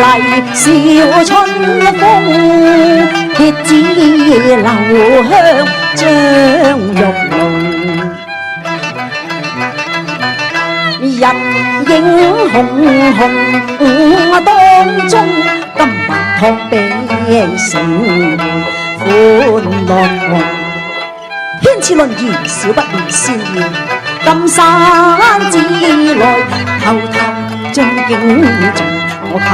麗笑春風，結子留香張玉龍。人影紅紅當中，金華湯餅盛歡樂紅。天賜論言，少不免先要金山寺內偷偷將經誦。我求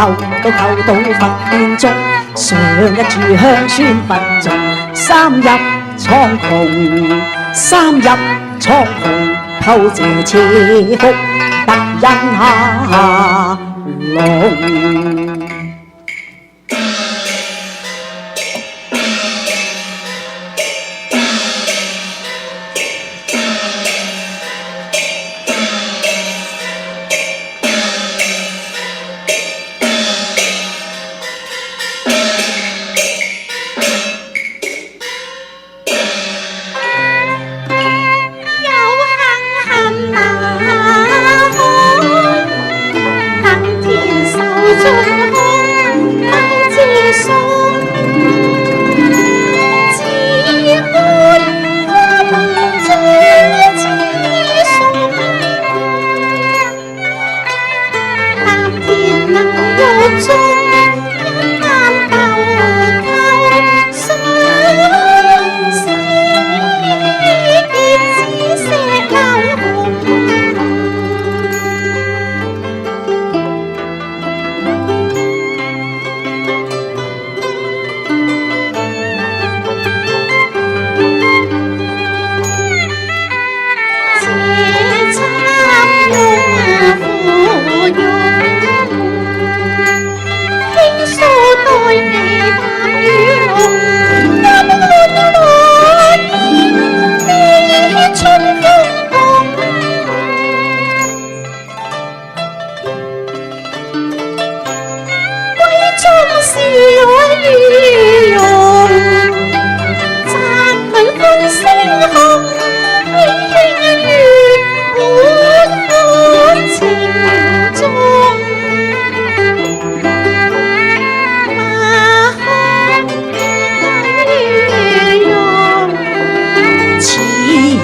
到佛殿中，上一炷香宣佛頌。三入蒼穹，三入蒼穹，叩謝賜福得因下龍。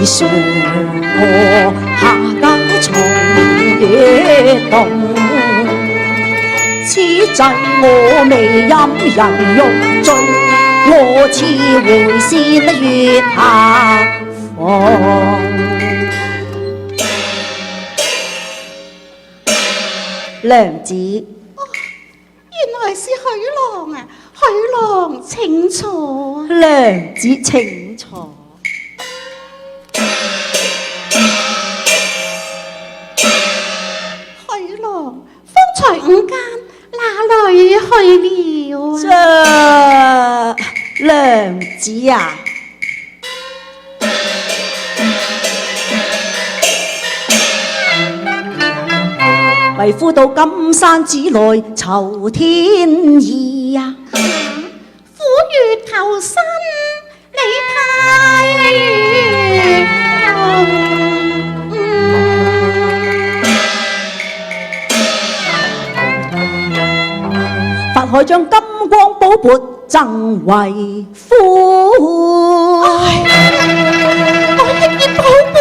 上河下間重月動，此際我未飲人欲醉，我似回仙月下逢。娘子，原來是許郎啊！許郎請坐。娘子請坐。許郎，方才午間哪裏去了啊？娘子啊！為夫到金山寺內酬天意呀！苦月求生，你太法海將金光寶缽贈為夫。我亦見寶缽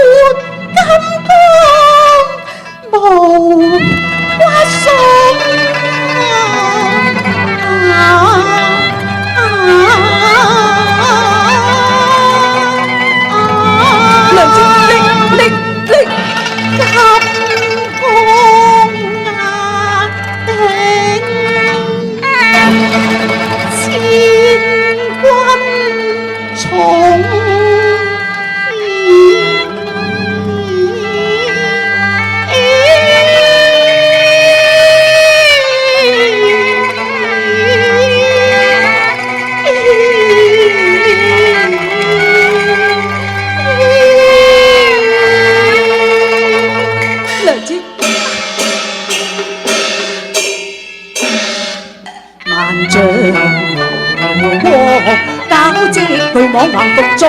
金光無骨鬆。娘子，你金光壓頂，千鈞重。交織巨網橫腹中，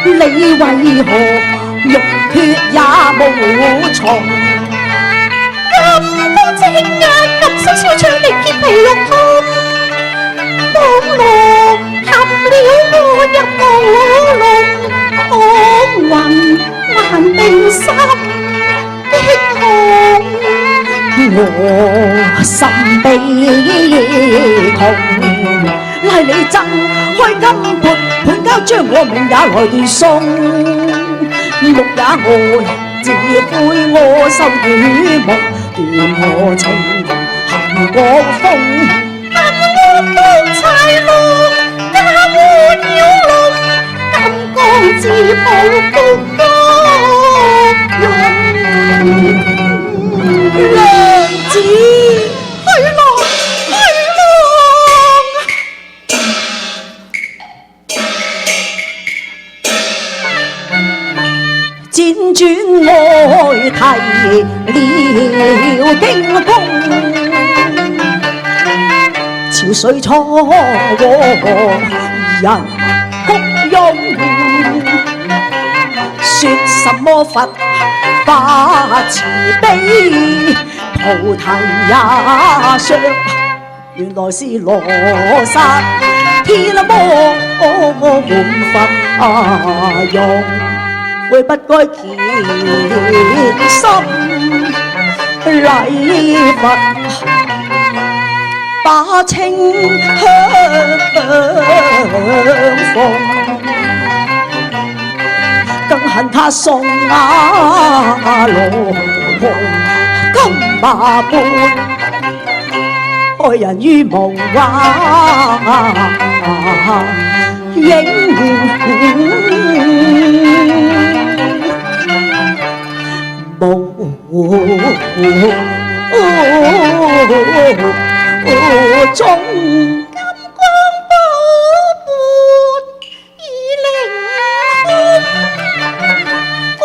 你為何玉血也無從？金光正日，金色小窗力潔皮玉通，網羅含了我入我籠，講雲還定心的痛，我心悲窮，拉你爭開金盤，盤交將我命也來斷送，木也愛，自悔我受與夢，斷我情行過風，恨我當豺狼，家戶擾亂，金剛自報復用。娘子去浪，去浪！輾轉愛啼了驚風，潮水初人谷湧，說什麼佛法慈悲，菩提也相，原來是羅剎天魔滿佛用，悔不該虔心禮佛，把清香奉，更恨他送羅金馬般，害人於無幻影。中金光寶盤已凌空，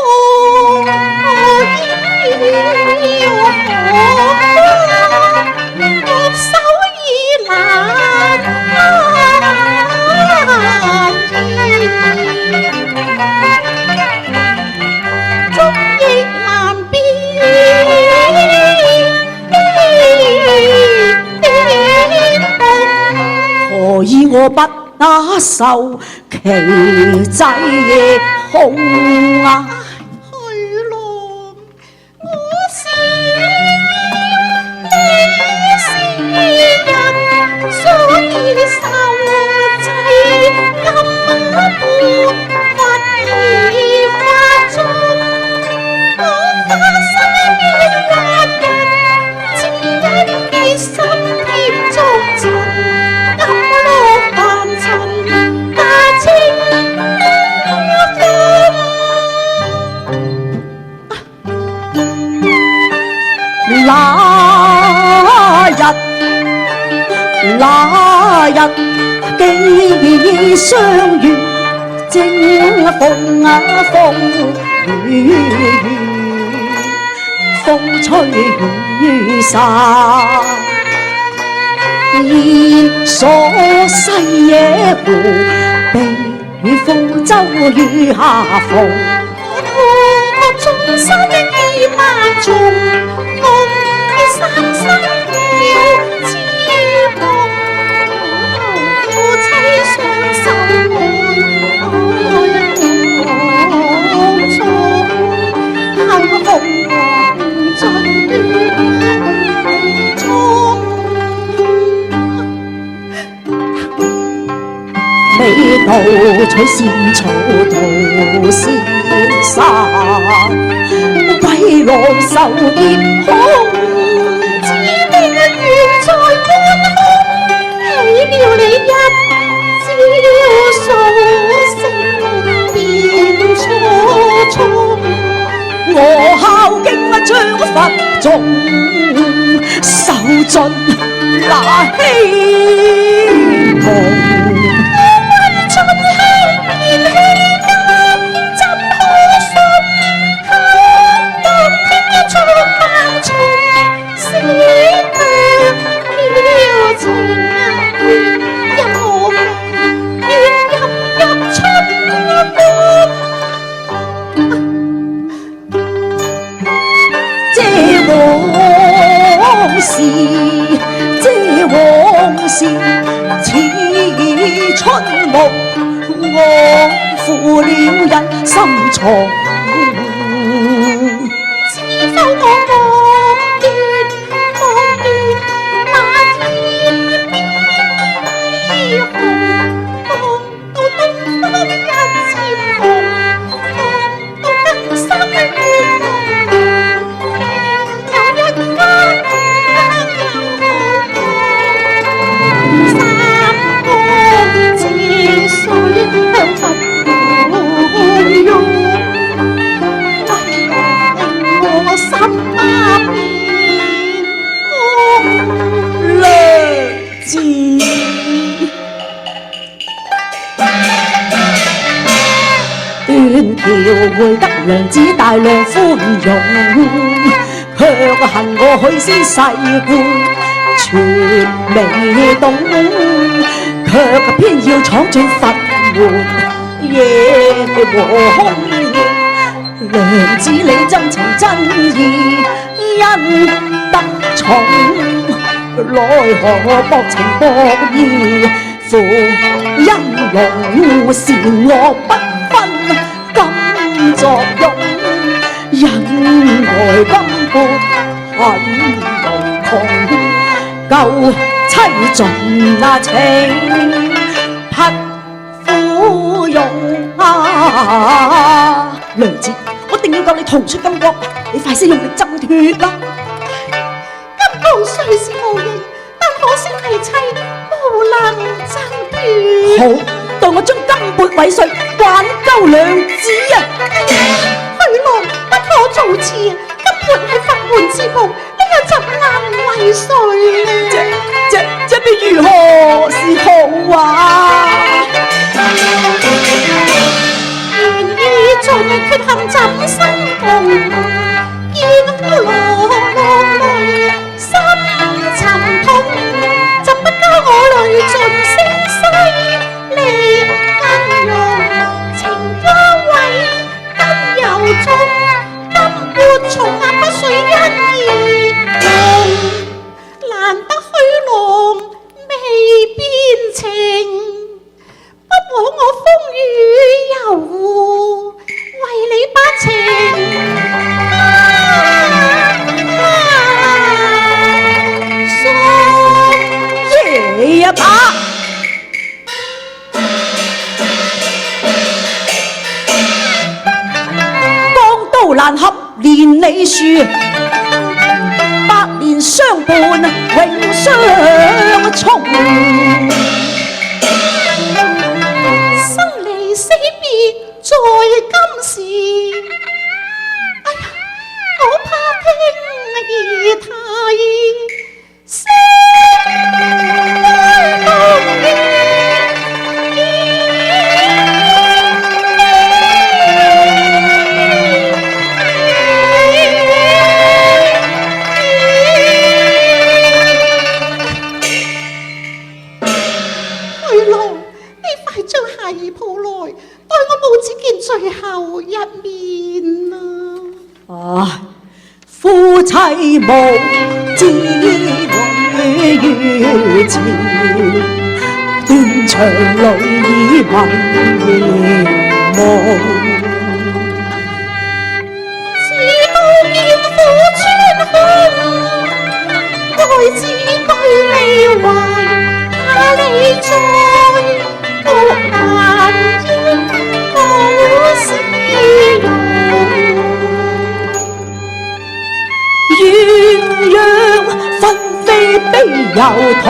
惡手已難終亦難辨。何以我不受其際控啊？去浪，我是你是人，所以受制金盤佛而法中，我化身於惡人，只因結心添足塵。那日既相遇，正逢風雨，風吹雨散，現所西野湖，被風舟雨下逢。我眾生已萬重，夢已三生了痴夢，夫妻雙手愛當中，恨紅黃盡中。美道取仙草渡仙山，為浪受劫空，只命緣在半空，起了你一朝數聲變初衷。我孝經將佛眾受盡那希望。借我目，我負了人心重。知否我望斷那天邊紅，望到東方一漸紅，望到更深的月亮，有一間又好光，三江借水向佛浪湧。我心巴變良知，斷橋會得良子大量寬容，卻恨我許仙世故全未懂，卻偏要闖進佛門夜和空。良子你真情真意因得寵，奈何薄情薄義負因龍善惡不分金作用，人來金缽很無窮，舊妻盡那情匹夫用啊！良子，我一定要救你逃出金國，你快些用力掙脫啦！金剛雖是無形，但可惜為妻無能掙脫。好，待我將金缽毀碎，挽救良子啊！許郎不可造次，金缽係佛門之寶，你又怎能毀碎呢？這必如何是好啊？願意盡缺陷怎生共？見落淚心沉痛，怎不教我淚盡聲嘶離更濃？情交委更由衷，金缽重壓不遂因而紅，難得許郎未變情。不枉我風雨遊湖，為你把情耶一把，江刀難合連理樹，百年相伴永相從。生離死別在今時，哎呀，我怕聽而太聲動意。許郎，你快將鞋兒抱來，待我母子見最後一面啊！唉，夫妻無知女於前，斷腸淚已迷夢。只刀劍斧穿胸，愛子對你懷，怕你在獨難應無絲絨。鴛鴦分飛悲又痛，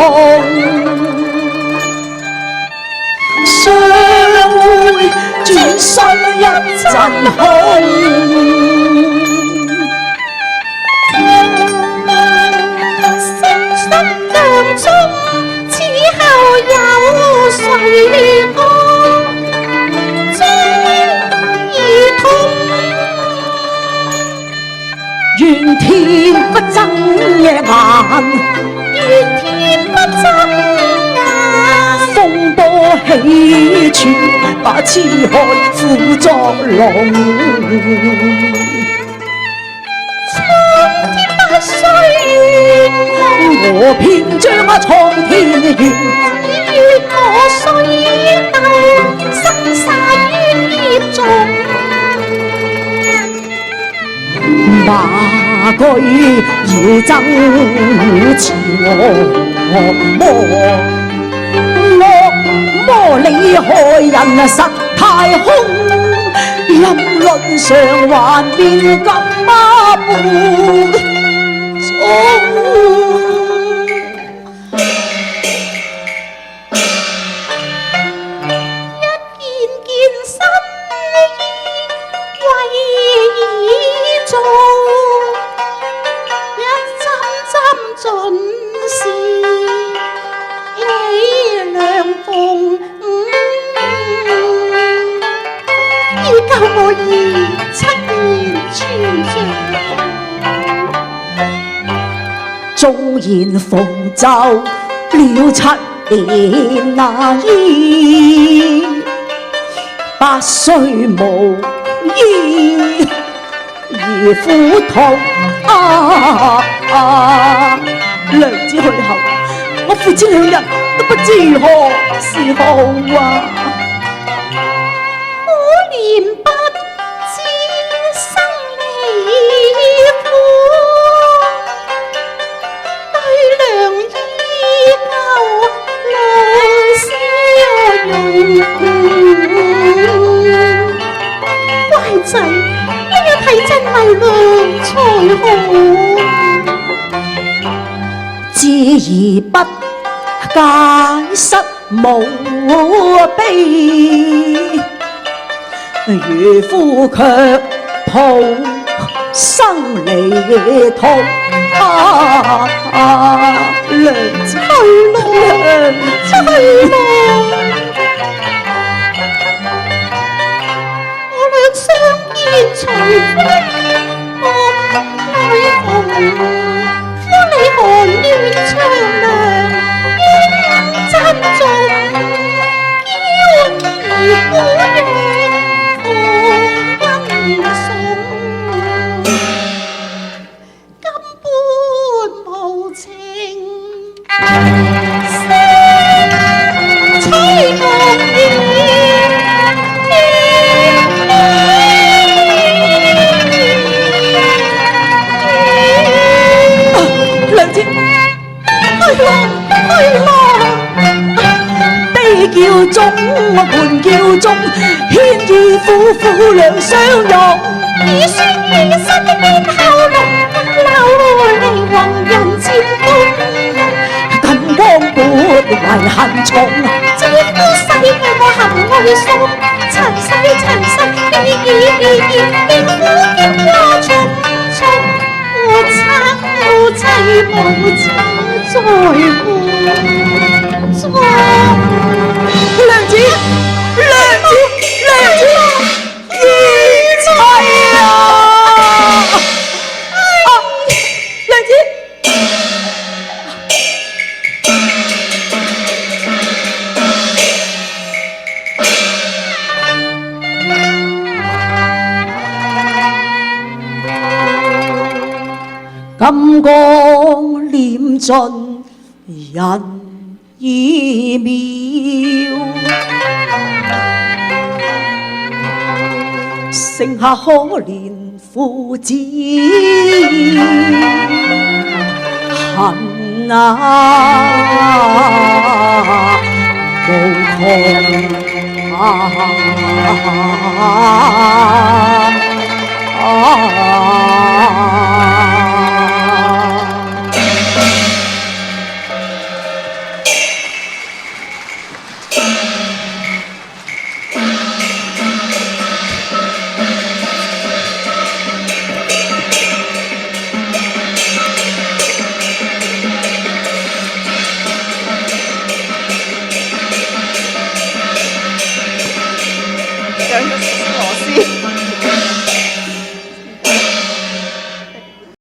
相會轉身一陣空。聲聲強中，此後有誰歌？將兒痛。怨天不爭夜晚，怨天不爭眼，風波起處把痴漢呼作龍。蒼天不需怨，我偏將蒼天怨。我雖鬥生殺於孽中，哪懼要爭持惡魔？惡魔你害人實太兇，陰論上還變咁孖半鐘。縱然縫就了7年那衣，8歲無衣而苦痛娘子去後，我父子兩人都不知何是好啊！可憐不知生離苦，對良醫救兩消容。乖仔，呢一睇真係良才好。知而不解失無悲，漁夫卻抱生離痛。娘子去咯，去咯！我倆相見隨風裏逢，夫你寒暖長涼應珍重，嬌兒撫養放溫送，金般無情聲吹動耳。悲叫中，伴叫中，牽意夫婦兩相擁。以酸以失的邊後龍，流離宏人漸風。金光撥為恨重，這夫婿為我含淚送，塵世變苦經過重重，我測後妻無情再伴。娘子，娘子，娘子，義妻啊！娘子，金光臉盡人意妙，剩下可憐父子恨無窮